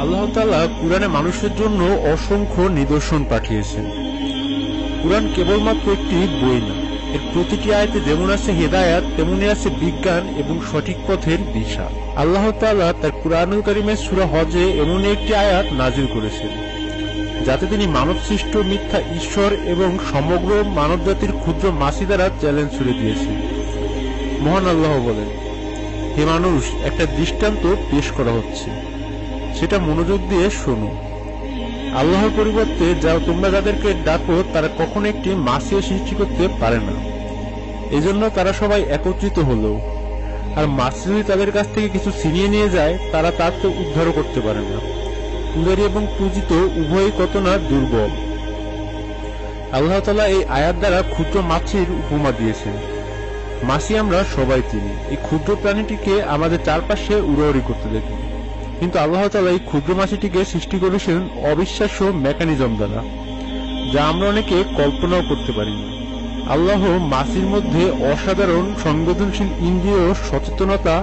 আল্লাহ তাআলা কুরআনে মানুষের জন্য অসংখ্য নিদর্শন পাঠিয়েছেন। কুরআন কেবলমাত্র একটি বই না, এর প্রতিটি আয়াতে যেমন আছে হেদায়াত, তেমনি আছে বিজ্ঞান এবং সঠিক পথের দিশা। আল্লাহ তাআলা তার কুরআনুল কারীমে সূরা হজে এমন একটি আয়াত নাজিল করেছেন যাতে তিনি মানব সৃষ্ট মিথ্যা ঈশ্বর এবং সমগ্র মানবজাতির ক্ষুদ্র মাসি দ্বারা চ্যালেঞ্জ ছুড়ে দিয়েছেন। মহান আল্লাহ বলেন, হে মানুষ, একটা দৃষ্টান্ত পেশ করা হচ্ছে, সেটা মনোযোগ দিয়ে শোনো। আল্লাহর পরিবর্তে তোমরা যাদেরকে ডাকো তারা কখনো একটি মাসিও সৃষ্টি করতে পারে না। এজন্য তারা সবাই একত্রিত হলো, আর মাসি যদি তাদের কাছ থেকে কিছু ছিনিয়ে নিয়ে যায় তারা তাকে উদ্ধারও করতে পারে না। পূজারী এবং পূজিত উভয়ই কত না দুর্বল। আল্লাহ তাআলা এই আয়াত দ্বারা ক্ষুদ্র মাছির উপমা দিয়েছেন। মাছি আমরা সবাই চিনি, এই ক্ষুদ্র প্রাণীটিকে আমাদের চারপাশে উড়াউড়ি করতে দেখি, কিন্তু আল্লাহ তাআলা এই ক্ষুদ্র মাছিটিকে সৃষ্টি করেছেন অবিশ্বাস্য মেকানিজম দ্বারা, যা আমরা অনেকে কল্পনাও করতে পারি না। আল্লাহ মাছির মধ্যে অসাধারণ সংবেদনশীল ইন্দ্রিয়, সচেতনতা,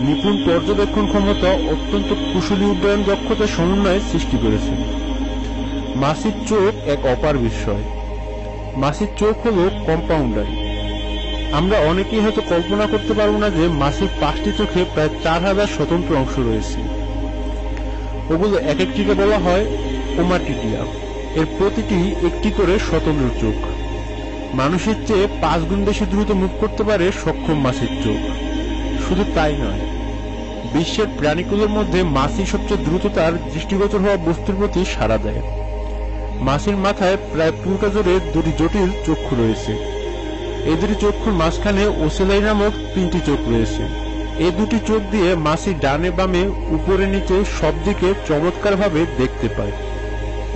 নিপুণ পর্যবেক্ষণ ক্ষমতা, অত্যন্ত কুশলী উড্ডয়ন দক্ষতার সমন্বয়ে সৃষ্টি করেছেন। মাছির চোখ এক অপার বিস্ময়। মাছির চোখ হল কম্পাউন্ডার। আমরা অনেকেই হয়তো কল্পনা করতে পারবো না যে মাছির 5টি চোখে প্রায় 4000 স্বতন্ত্র অংশ রয়েছে। ওগুলো এক একটিকে বলা হয় ওমাটিডিয়া। এর প্রতিটি একটি করে স্বতন্ত্র চোখ। মানুষের চেয়ে 5 গুণ বেশি দ্রুত মুভ করতে পারে সক্ষম মাছির চোখ। শুধু তাই নয়, বিশ্বের প্রাণীগুলোর মধ্যে মাছি সবচেয়ে দ্রুত তার দৃষ্টিগোচর হওয়া বস্তুর প্রতি সাড়া দেয়। মাছির মাথায় প্রায় পুরোটা জোরে 2টি জটিল চক্ষু রয়েছে। এই 2টি চক্ষুর মাঝখানে ওসেলাই নামক 3টি চোখ রয়েছে। এই 2টি চোখ দিয়ে মাছি ডানে বামে উপরে নিচে সব দিকে চমৎকারভাবে দেখতে পায়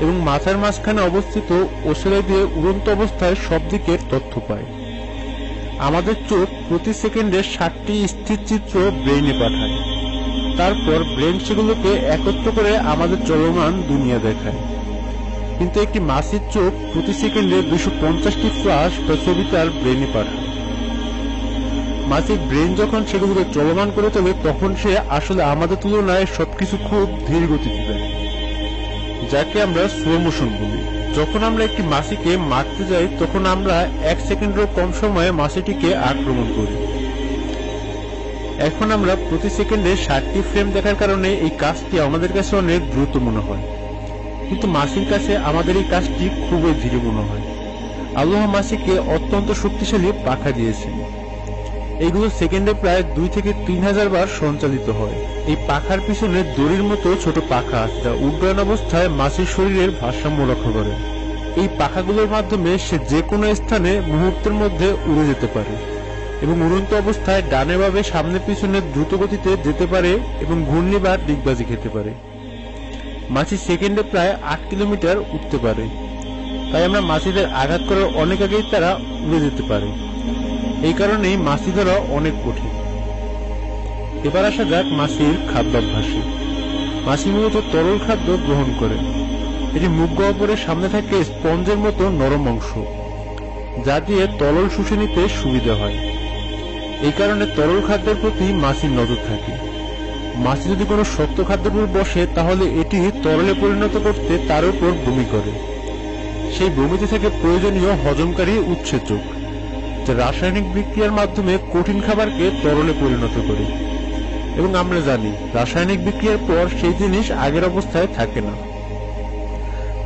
এবং মাথার মাঝখানে অবস্থিত ওসেলাই দিয়ে উড়ন্ত অবস্থায় সব দিকের তথ্য পায়। আমাদের চোখ প্রতি সেকেন্ডে 60টি স্থির চিত্র ব্রেইনে পাঠায়। তারপর ব্রেন সেগুলোকে একত্র করে আমাদের চলমান দুনিয়া দেখায়। কিন্তু একটি মাছির চোখ প্রতি সেকেন্ডে 250টি ফ্লাশ বা ছবি তার ব্রেনে পাঠায়। মাছির ব্রেন যখন সেগুলোকে চলমান করে তোলে তখন সে আসলে আমাদের তুলনায় সবকিছু খুব ধীর গতিতে দেয়, যাকে আমরা স্লো মোশন বলি। যখন আমরা একটি মাছিকে মারতে যাই তখন আমরা 1 সেকেন্ডেরও কম সময়ে মাছিটিকে আক্রমণ করি। এখন আমরা প্রতি সেকেন্ডে 60টি ফ্রেম দেখার কারণে এই কাজটি আমাদের কাছে অনেক দ্রুত মনে হয়, কিন্তু মাছির কাছে আমাদের এই কাজটি খুবই ধীরে মনে হয়। আল্লাহ মাছিকে অত্যন্ত শক্তিশালী পাখা দিয়েছেন। এইগুলো সেকেন্ডে প্রায় 2 থেকে 3000 বার সঞ্চালিত হয়। এই পাখার পিছনে দড়ির মতো ছোট পাখা আছে, যা উড্ডয়ন অবস্থায় মাছির শরীরের ভারসাম্য রক্ষা করে। এই পাখাগুলোর মাধ্যমে সে যে কোনো স্থানে মুহূর্তের মধ্যে উড়ে যেতে পারে এবং উড়ন্ত অবস্থায় ডানে বামে সামনে পিছনে দ্রুত গতিতে যেতে পারে এবং ঘূর্ণি বা ডিগবাজি খেতে পারে। মাছি সেকেন্ডে প্রায় 8 কিলোমিটার উঠতে পারে, তাই আমরা মাছিদের আঘাত করার অনেক আগেই তারা উড়ে যেতে পারে। এই কারণেই মাছি ধরা অনেক কঠিন। এবার আসা যাক মাছির খাদ্যাভ্যাসে। মাছি মূলত তরল খাদ্য গ্রহণ করে। এটি মুখ গহ্বরের সামনে থাকে স্পঞ্জের মতো নরম অংশ, যা দিয়ে তরল শুষে নিতে সুবিধা হয়। এই কারণে তরল খাদ্যের প্রতি মাছির নজর থাকে। মাছি যদি কোনো শক্ত খাদ্যের উপর বসে তাহলে এটি তরলে পরিণত করতে তার উপর বমি করে। সেই বমিতে থেকে প্রয়োজনীয় হজমকারী উৎসেচক, যা রাসায়নিক বিক্রিয়ার মাধ্যমে কঠিন খাবারকে তরলে পরিণত করে। এবং আমরা জানি রাসায়নিক বিক্রিয়ার পর সেই জিনিস আগের অবস্থায় থাকে না।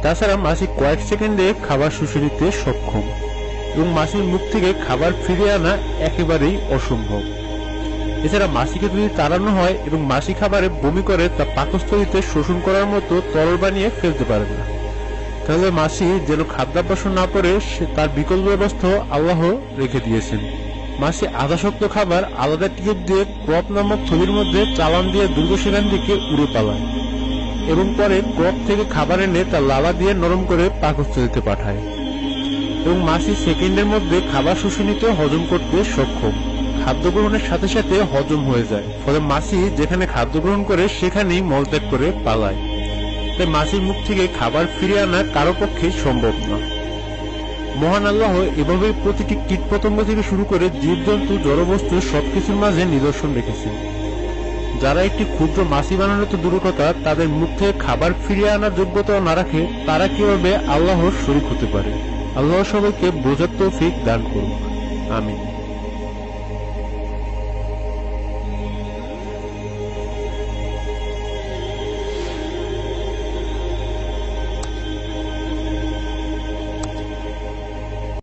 তাছাড়া মাছি কয়েক সেকেন্ডে খাবার শুষে নিতে সক্ষম এবং মাছির মুখ থেকে খাবার ফিরিয়ে আনা একেবারেই অসম্ভব। এছাড়া মাছিকে যদি তাড়ানো হয় এবং মাছি খাবারে বমি করে তা পাকস্থলীতে শোষণ করার মতো তরল বানিয়ে ফেলতে পারে না। তাহলে মাছি যেন খাদ্যাভ্যাস না করে তার বিকল্প ব্যবস্থা আল্লাহ রেখে দিয়েছেন। মাছি আধাশক্ত খাবার আলাদা টিউব দিয়ে ক্রপ নামক থলির মধ্যে চালান দিয়ে দ্রুত সেখান দিকে উড়ে পালায় এবং পরে ক্রপ থেকে খাবার এনে তা লালা দিয়ে নরম করে পাকস্থলীতে পাঠায় এবং মাছি সেকেন্ডের মধ্যে খাবার শুষে নিতে হজম করতে সক্ষম। খাদ্য গ্রহণের সাথে সাথে হজম হয়ে যায়, ফলে মাছি যেখানে খাদ্য গ্রহণ করে সেখানেই মলত্যাগ করে পালায়। তাই মাছির মুখ থেকে খাবার ফিরিয়ে আনা কারো পক্ষে সম্ভব না। মহান আল্লাহ এভাবে প্রতিটি কীটপতঙ্গ থেকে শুরু করে জীবজন্তু, জড়বস্তু সবকিছুর মাঝে নিদর্শন রেখেছেন। যারা একটি ক্ষুদ্র মাছি বানানো তো দূর কথা, তাদের মুখ থেকে খাবার ফিরিয়ে আনার যোগ্যতাও না রাখে, তারা কিভাবে আল্লাহর শরীক হতে পারে? আল্লাহ সবাইকে বোঝার তৌফিক দান করুন। আমিন।